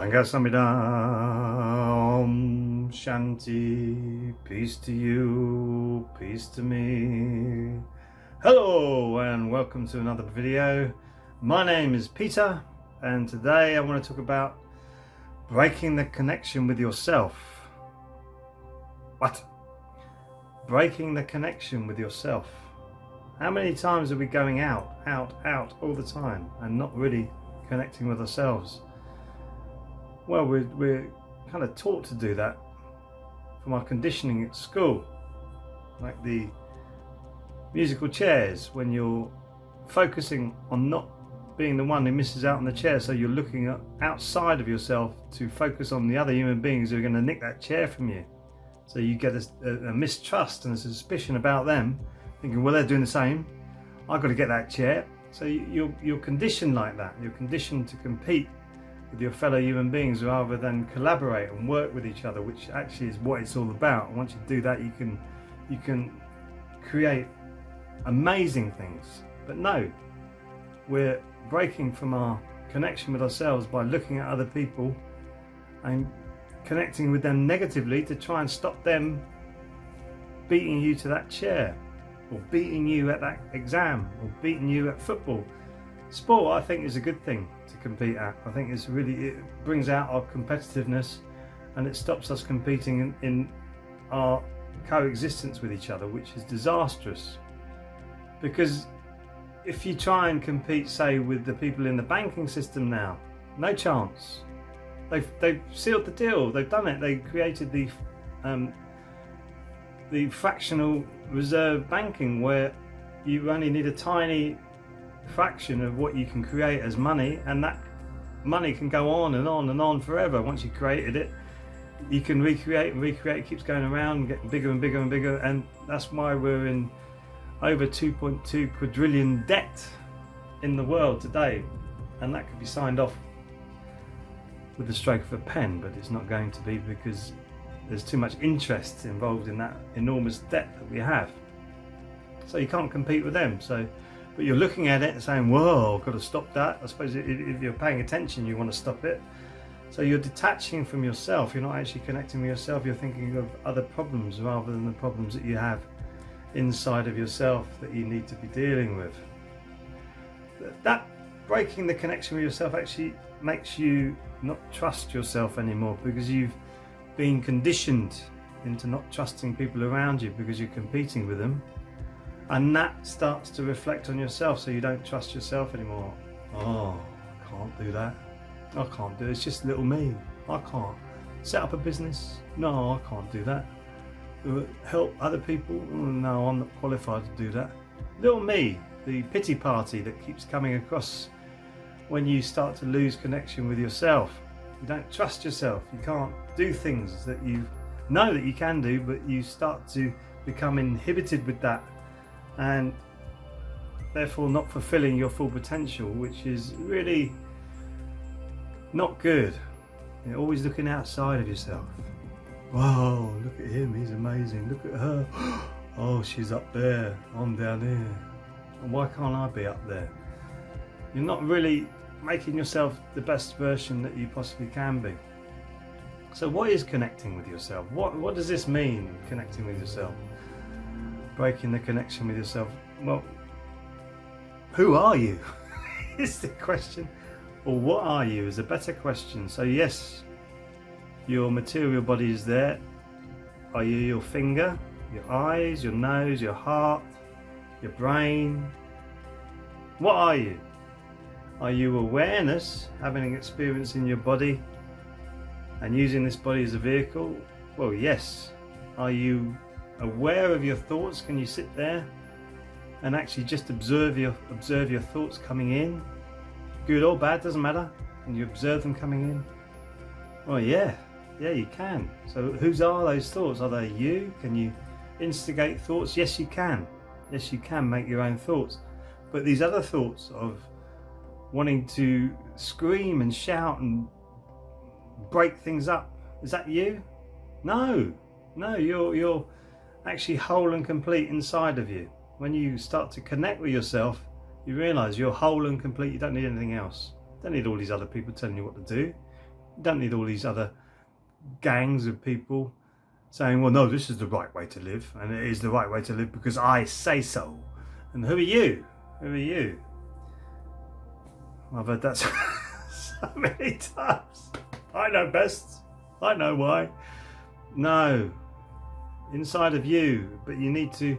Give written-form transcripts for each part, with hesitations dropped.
Sangha Samidam Shanti. Peace to you, peace to me. Hello and welcome to another video. My name is Peter and today I want to talk about breaking the connection with yourself. What? Breaking the connection with yourself. How many times are we going out all the time and not really connecting with ourselves? Well, we're kind of taught to do that from our conditioning at school, like the musical chairs, when you're focusing on not being the one who misses out on the chair, so you're looking outside of yourself to focus on the other human beings who are going to nick that chair from you. So you get a mistrust and a suspicion about them, thinking, well, they're doing the same, I've got to get that chair. So you're conditioned like that. You're conditioned to compete with your fellow human beings rather than collaborate and work with each other, which actually is what it's all about. And once you do that, you can create amazing things. But no, we're breaking from our connection with ourselves by looking at other people and connecting with them negatively to try and stop them beating you to that chair, or beating you at that exam, or beating you at football. Sport, I think, is a good thing to compete at. I think it brings out our competitiveness and it stops us competing in our coexistence with each other, which is disastrous. Because if you try and compete, say, with the people in the banking system now, no chance. They've sealed the deal. They've done it. They created the fractional reserve banking, where you only need a tiny fraction of what you can create as money, and that money can go on and on and on forever. Once you created it, you can recreate and recreate. It keeps going around, getting bigger and bigger and bigger, and that's why we're in over 2.2 quadrillion debt in the world today, and that could be signed off with the stroke of a pen, but it's not going to be, because there's too much interest involved in that enormous debt that we have. So you can't compete with them. But you're looking at it and saying, whoa, I've got to stop that. I suppose if you're paying attention, you want to stop it. So you're detaching from yourself. You're not actually connecting with yourself. You're thinking of other problems rather than the problems that you have inside of yourself that you need to be dealing with. That breaking the connection with yourself actually makes you not trust yourself anymore, because you've been conditioned into not trusting people around you because you're competing with them. And that starts to reflect on yourself, so you don't trust yourself anymore. Oh, I can't do that. I can't do it. It's just little me. I can't set up a business. No, I can't do that. Help other people. Oh, no, I'm not qualified to do that. Little me, the pity party that keeps coming across when you start to lose connection with yourself. You don't trust yourself. You can't do things that you know that you can do, but you start to become inhibited with that, and therefore not fulfilling your full potential, which is really not good. You're always looking outside of yourself. Wow, look at him, he's amazing. Look at her. Oh, she's up there, I'm down here. And why can't I be up there? You're not really making yourself the best version that you possibly can be. So what is connecting with yourself? What does this mean, connecting with yourself? Breaking the connection with yourself. Well, who are you? Is the question. Or what are you is a better question. So yes, your material body is there. Are you your finger, your eyes, your nose, your heart, your brain? What are you? Are you awareness, having an experience in your body and using this body as a vehicle? Well, yes. Are you aware of your thoughts? Can you sit there and actually just observe your thoughts coming in? Good or bad, doesn't matter. Can you observe them coming in? Well, yeah, you can. So whose are those thoughts? Are they you? Can you instigate thoughts? Yes, you can. Yes, you can make your own thoughts. But these other thoughts of wanting to scream and shout and break things up, is that you? No, you're actually whole and complete inside of you. When you start to connect with yourself, you realize you're whole and complete. You don't need anything else. You don't need all these other people telling you what to do. You don't need all these other gangs of people saying, well, no, this is the right way to live, and it is the right way to live because I say so. And who are you? Who are you? I've heard that so many times. I know best. I know why. No. Inside of you, but you need to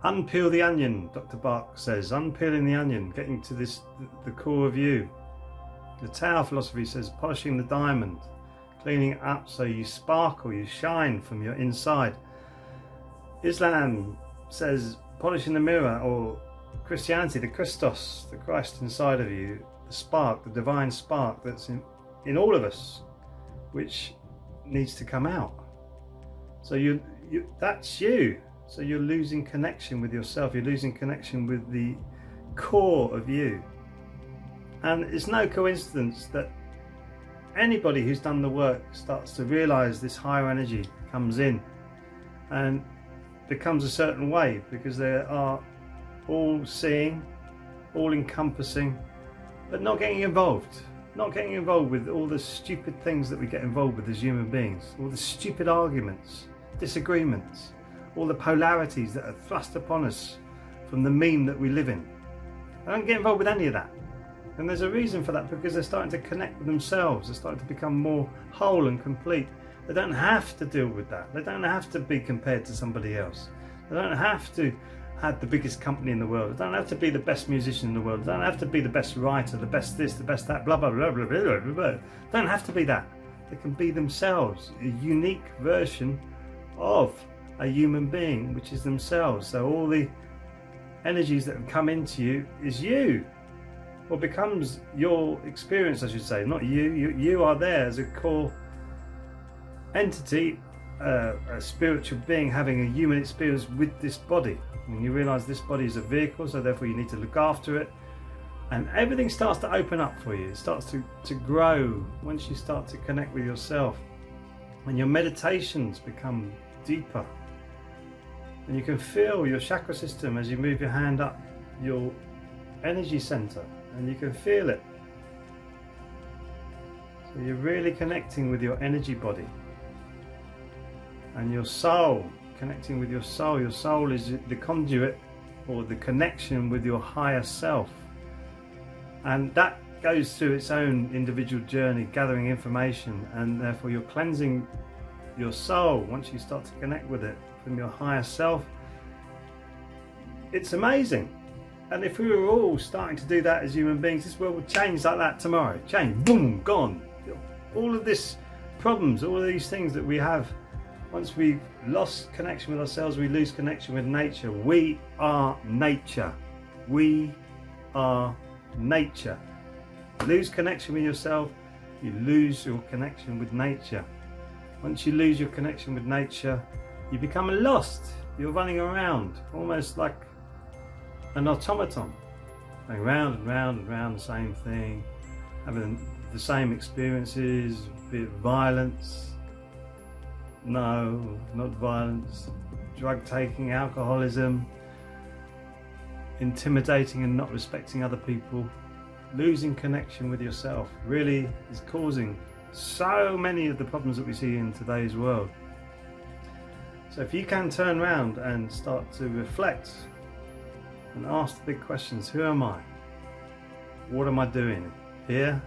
unpeel the onion, Dr. Bach says. Unpeeling the onion, getting to this, the core of you. The Tao philosophy says polishing the diamond, cleaning it up so you sparkle, you shine from your inside. Islam says polishing the mirror, or Christianity, the Christos, the Christ inside of you, the spark, the divine spark that's in all of us, which needs to come out. So that's you. So you're losing connection with yourself. You're losing connection with the core of you. And it's no coincidence that anybody who's done the work starts to realize this higher energy comes in and becomes a certain way, because they are all seeing, all encompassing, but not getting involved. Not getting involved with all the stupid things that we get involved with as human beings, all the stupid arguments, disagreements, all the polarities that are thrust upon us from the meme that we live in. I don't get involved with any of that. And there's a reason for that, because they're starting to connect with themselves. They're starting to become more whole and complete. They don't have to deal with that. They don't have to be compared to somebody else. They don't have to have the biggest company in the world. They don't have to be the best musician in the world. They don't have to be the best writer, the best this, the best that, blah, blah, blah, blah, blah, blah, blah. They don't have to be that. They can be themselves, a unique version of a human being, which is themselves. So all the energies that have come into you is you, or becomes your experience, I should say, not you. You are there as a core entity, a spiritual being having a human experience with this body. And you realize this body is a vehicle, so therefore you need to look after it. And everything starts to open up for you. It starts to grow once you start to connect with yourself. And your meditations become deeper. And you can feel your chakra system as you move your hand up your energy center, and you can feel it. So you're really connecting with your energy body. And your soul, connecting with your soul. Your soul is the conduit, or the connection with your higher self. And that goes through its own individual journey, gathering information, and therefore you're cleansing your soul once you start to connect with it from your higher self. It's amazing. And if we were all starting to do that as human beings, this world would change like that tomorrow. Change, boom, gone. All of this problems, all of these things that we have, once we've lost connection with ourselves, we lose connection with nature. We are nature. We are nature. Lose connection with yourself, you lose your connection with nature. Once you lose your connection with nature, you become lost. You're running around almost like an automaton, going round and round and round the same thing, having the same experiences, be it violence, no, not violence, drug taking, alcoholism, intimidating and not respecting other people. Losing connection with yourself really is causing so many of the problems that we see in today's world. So if you can turn around and start to reflect and ask the big questions: who am I? What am I doing here?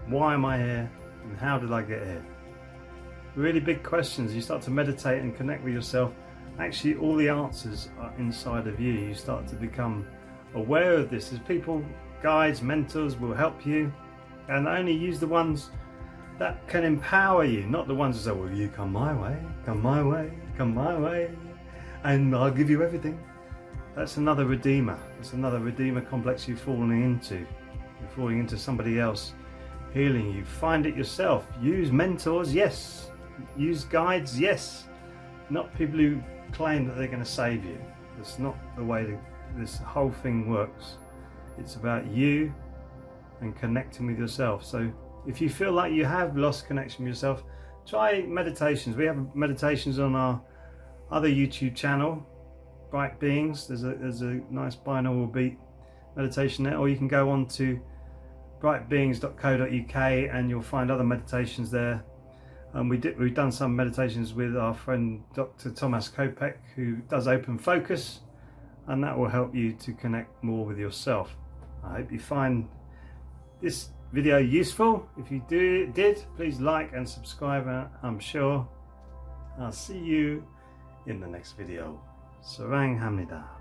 Why am I here? And how did I get here? Really big questions. You start to meditate and connect with yourself. Actually, all the answers are inside of you. You start to become aware of this. As people, guides, mentors will help you, and only use the ones that can empower you, not the ones that say, well, you come my way, come my way, come my way, and I'll give you everything. That's another redeemer. That's another redeemer complex you're falling into. You're falling into somebody else healing you. Find it yourself. Use mentors, yes. Use guides, yes. Not people who claim that they're going to save you. That's not the way this whole thing works. It's about you and connecting with yourself. So if you feel like you have lost connection with yourself, try meditations. We have meditations on our other YouTube channel, Bright Beings. There's a nice binaural beat meditation there, or you can go on to brightbeings.co.uk, and you'll find other meditations there. We've done some meditations with our friend Dr. Thomas Kopek, who does open focus, and that will help you to connect more with yourself. I hope you find this video useful. If you did, please like and subscribe. I'm sure I'll see you in the next video. Sarang Hamnida.